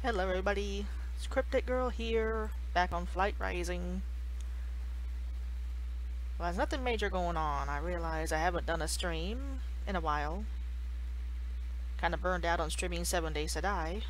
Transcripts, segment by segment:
Hello everybody, it's Cryptic Girl here, back on Flight Rising. Well, there's nothing major going on. I realize I haven't done a stream in a while. Kinda burned out on streaming 7 Days to Die.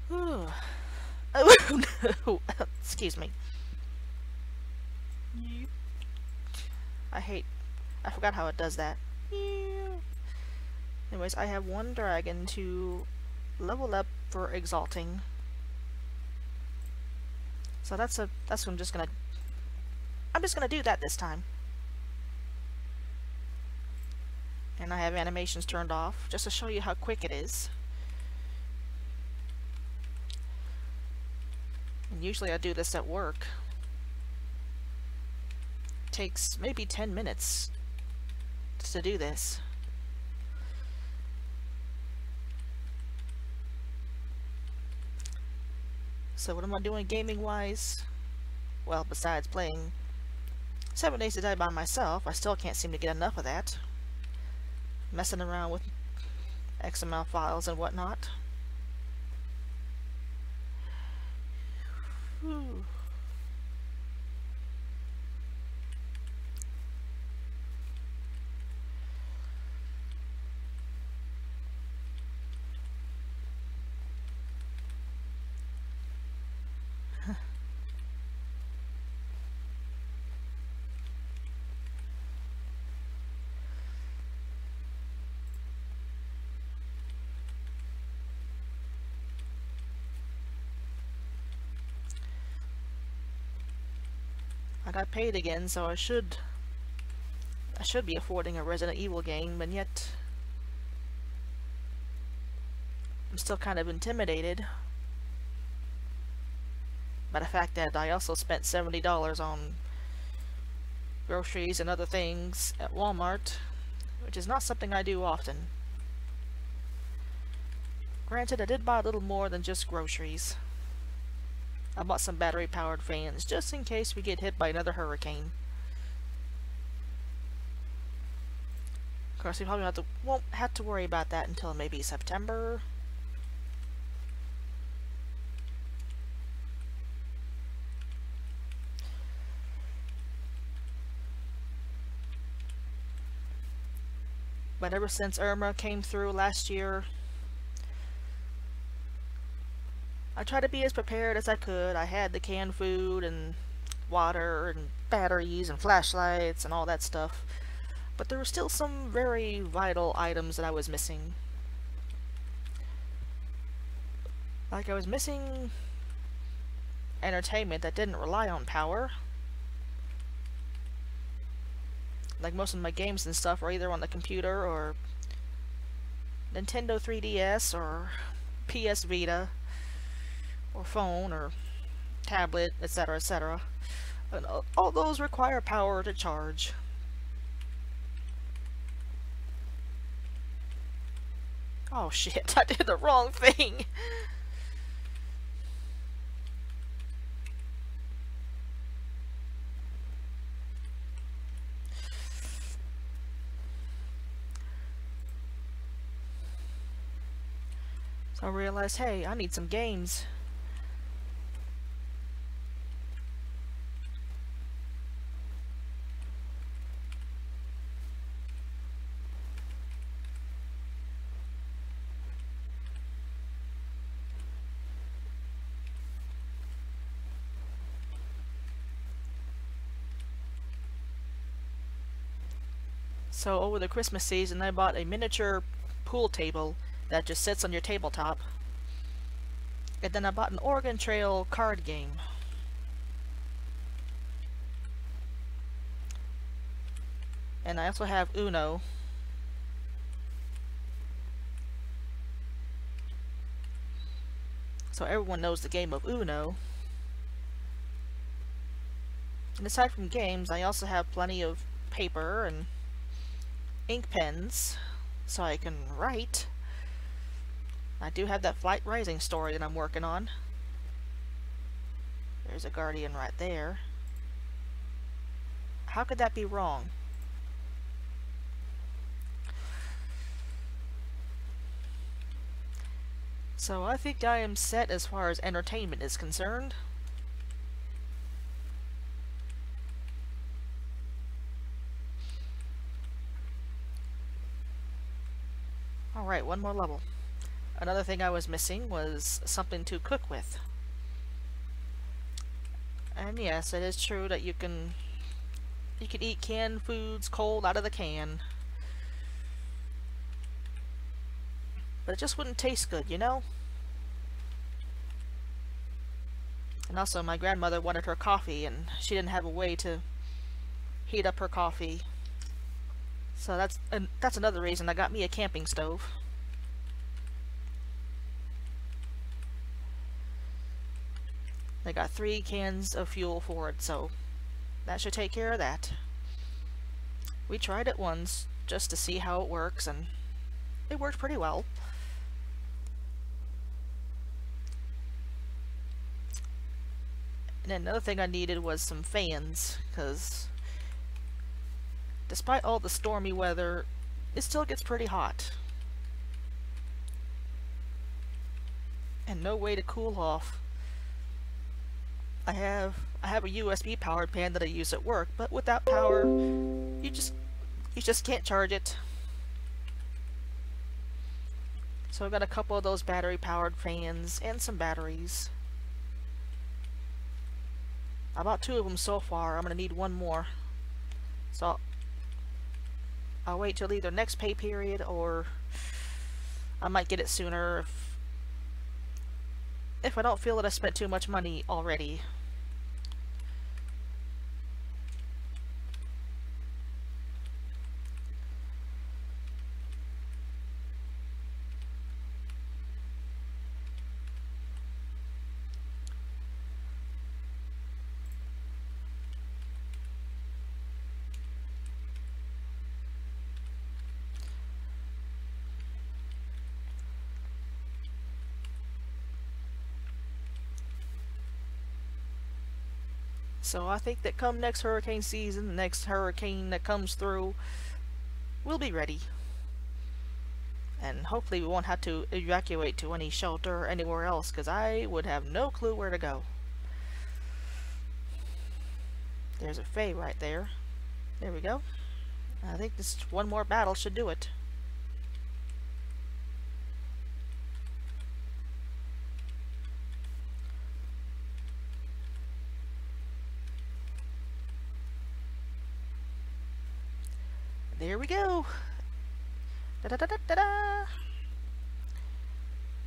Whew. Oh no! Excuse me. I forgot how it does that. Anyways, I have one dragon to level up for exalting. So that's what I'm just gonna do that this time. And I have animations turned off just to show you how quick it is. And usually I do this at work. It takes maybe 10 minutes to do this. So what am I doing gaming wise? Well, besides playing 7 Days to Die by myself, I still can't seem to get enough of that. Messing around with XML files and whatnot. Whew. I got paid again, so I should be affording a Resident Evil game, and yet I'm still kind of intimidated by the fact that I also spent $70 on groceries and other things at Walmart, which is not something I do often. Granted, I did buy a little more than just groceries. I bought some battery-powered fans just in case we get hit by another hurricane. Of course, we probably won't have to worry about that until maybe September. But ever since Irma came through last year, I tried to be as prepared as I could. I had the canned food and water and batteries and flashlights and all that stuff. But there were still some very vital items that I was missing. Like I was missing entertainment that didn't rely on power. Like most of my games and stuff are either on the computer or Nintendo 3DS or PS Vita or phone or tablet, etc., etc. And all those require power to charge. Oh shit, I did the wrong thing! So I realized, hey, I need some games. So over the Christmas season, I bought a miniature pool table that just sits on your tabletop. And then I bought an Oregon Trail card game. And I also have Uno. So everyone knows the game of Uno. And aside from games, I also have plenty of paper and ink pens so I can write. I do have that Flight Rising story that I'm working on. There's a guardian right there. How could that be wrong? So I think I am set as far as entertainment is concerned. Alright, one more level. Another thing I was missing was something to cook with. And yes, it is true that you can eat canned foods cold out of the can. But it just wouldn't taste good, you know? And also, my grandmother wanted her coffee, and she didn't have a way to heat up her coffee. So that's another reason I got me a camping stove. They got 3 cans of fuel for it, so that should take care of that. We tried it once just to see how it works, and it worked pretty well. And another thing I needed was some fans, because despite all the stormy weather, it still gets pretty hot. And no way to cool off. I have a USB powered fan that I use at work, but without power, you just can't charge it. So I've got a couple of those battery powered fans and some batteries. I bought 2 of them so far. I'm gonna need 1 more. So I'll wait till either next pay period, or I might get it sooner if I don't feel that I spent too much money already. So I think that come next hurricane season, the next hurricane that comes through, we'll be ready. And hopefully we won't have to evacuate to any shelter or anywhere else, because I would have no clue where to go. There's a Fae right there. There we go. I think this 1 more battle should do it. There we go. Da da da da da da.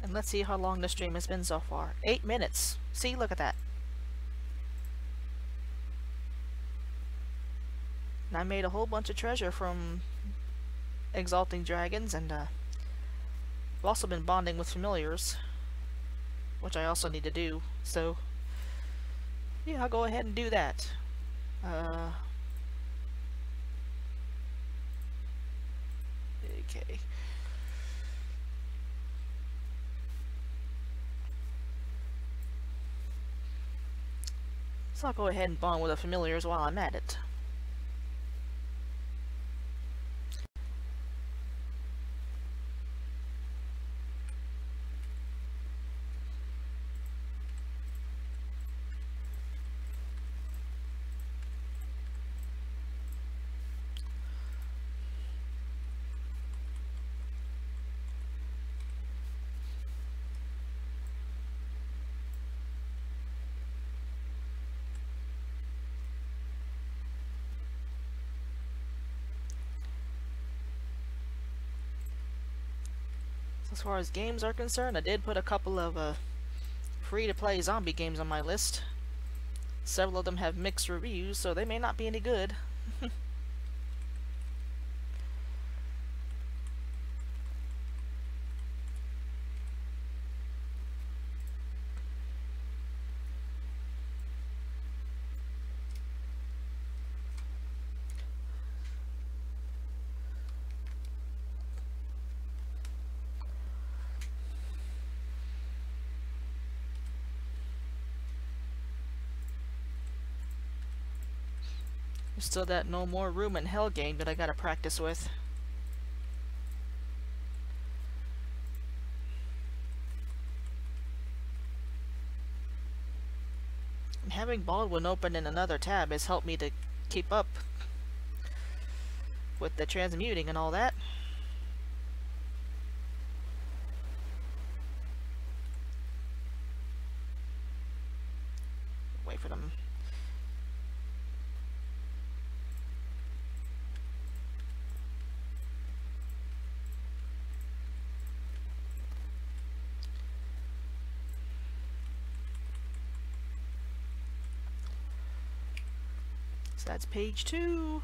And let's see how long the stream has been so far. 8 minutes. See, look at that. And I made a whole bunch of treasure from exalting dragons, and I've also been bonding with familiars, which I also need to do. So yeah, I'll go ahead and do that. Okay. So I'll go ahead and bond with the familiars while I'm at it. As far as games are concerned, I did put a couple of free-to-play zombie games on my list. Several of them have mixed reviews, so they may not be any good. There's still that No More Room in Hell game that I gotta practice with. having Baldwin open in another tab has helped me to keep up with the transmuting and all that. Wait for them. So that's page 2.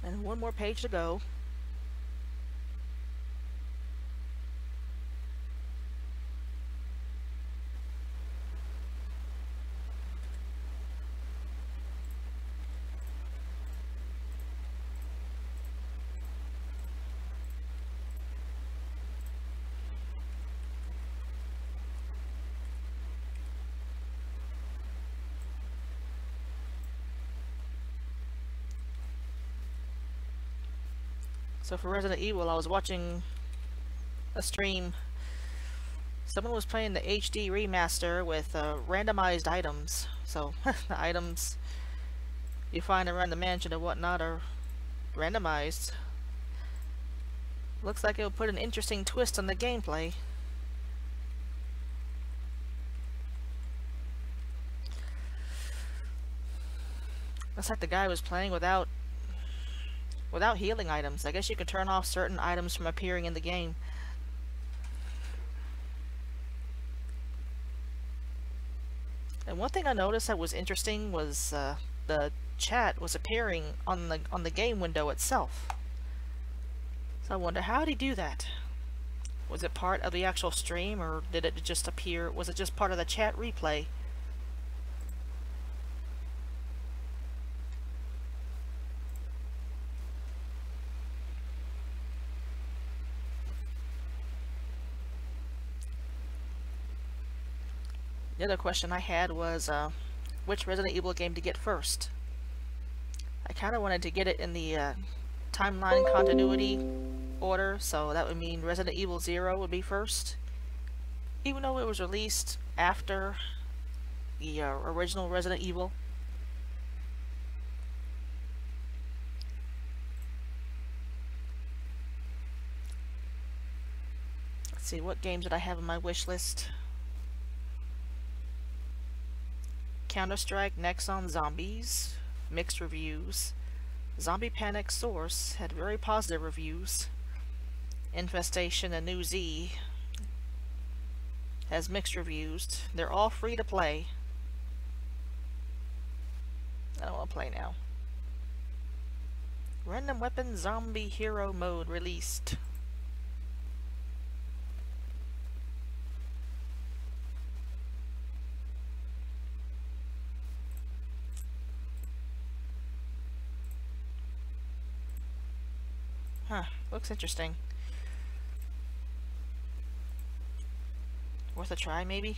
And one more page to go. So for Resident Evil, I was watching a stream. Someone was playing the HD remaster with randomized items. So the items you find around the mansion and whatnot are randomized. Looks like it'll put an interesting twist on the gameplay. Looks like the guy was playing without healing items. I guess you could turn off certain items from appearing in the game. And one thing I noticed that was interesting was the chat was appearing on the game window itself. So I wonder, how did he do that? Was it part of the actual stream, or did it just appear? Was it just part of the chat replay? The other question I had was which Resident Evil game to get first. I kind of wanted to get it in the timeline continuity order, so that would mean Resident Evil 0 would be first. Even though it was released after the original Resident Evil. Let's see, what games did I have on my wish list? Counter-Strike, Nexon Zombies, mixed reviews. Zombie Panic Source had very positive reviews. Infestation and New Z has mixed reviews. They're all free to play. I don't want to play now. Random Weapon Zombie Hero Mode released. Huh, looks interesting. Worth a try, maybe?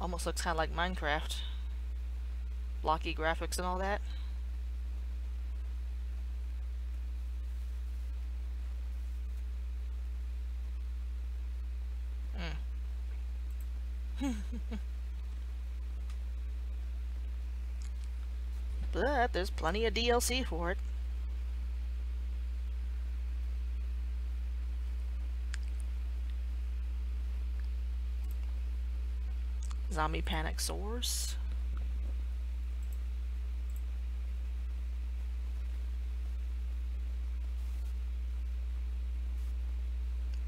Almost looks kind of like Minecraft. Blocky graphics and all that. But there's plenty of DLC for it. Zombie Panic Source.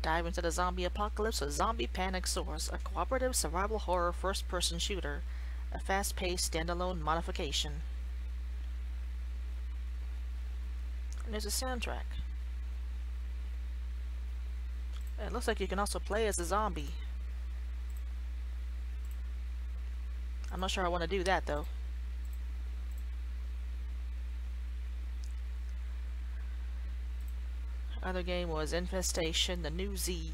Dive into the zombie apocalypse with Zombie Panic Source, a cooperative survival horror first-person shooter, a fast-paced standalone modification. And there's a soundtrack. And it looks like you can also play as a zombie. I'm not sure I want to do that though. Other game was Infestation, the New Z.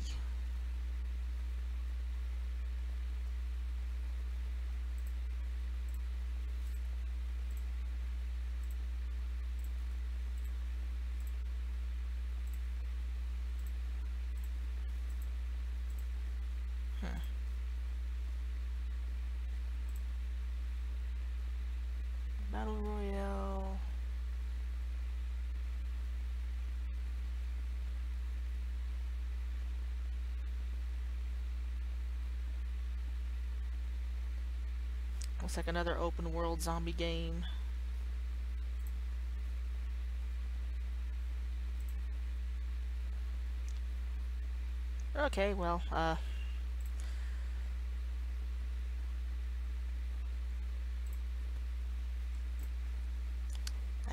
Looks like another open world zombie game. Okay, well, I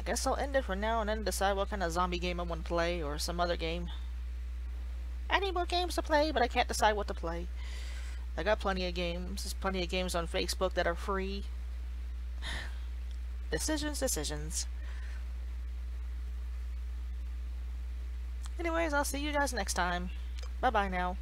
guess I'll end it for now and then decide what kind of zombie game I want to play, or some other game. I need more games to play, but I can't decide what to play. I got plenty of games. There's plenty of games on Facebook that are free. Decisions. Anyways, I'll see you guys next time. Bye-bye now.